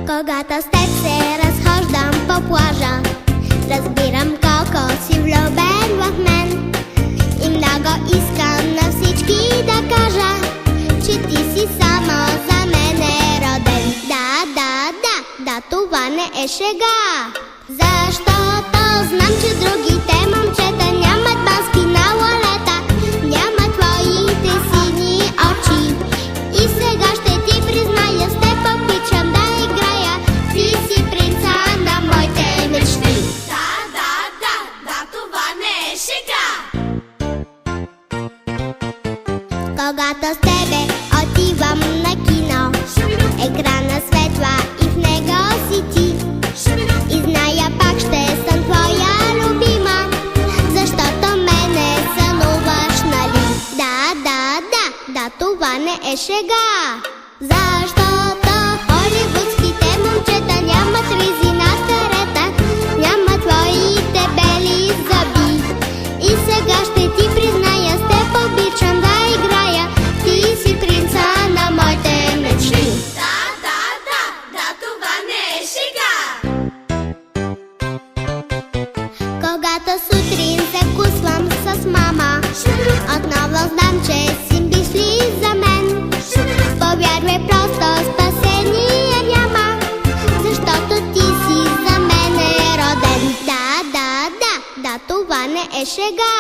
Когато с теб се разхождам по плажа, разбирам колко си влюбен в мен. И много искам на всички да кажа, че ти си само за мен е роден. Да, това не е шега. Защото знам, че другите момчета нямат маски на лалета, нямат твоите сини очи. И сега ще ти призная, с теб обичам да играя. Ти си принца на моите мечти. Да, това не е шега. Когато с тебе отивам на кино, екрана светва и в него си ти. И зная, пак ще съм твоя любима, защото мене сънуваш, нали? Да, това не е шега. Защото холивудските момчета нямат ризи на карета, нямат твоите бели зъби. И сега ще ти призная, с теб обичам да играя. Ти си принца на моите мечти. Да, това не е шега. Когато сутрин се вкусвам с мама, отново знам, че си мисли за мен. Повярвай, просто спасение няма, защото ти си за мен е роден. Да, това не е шега.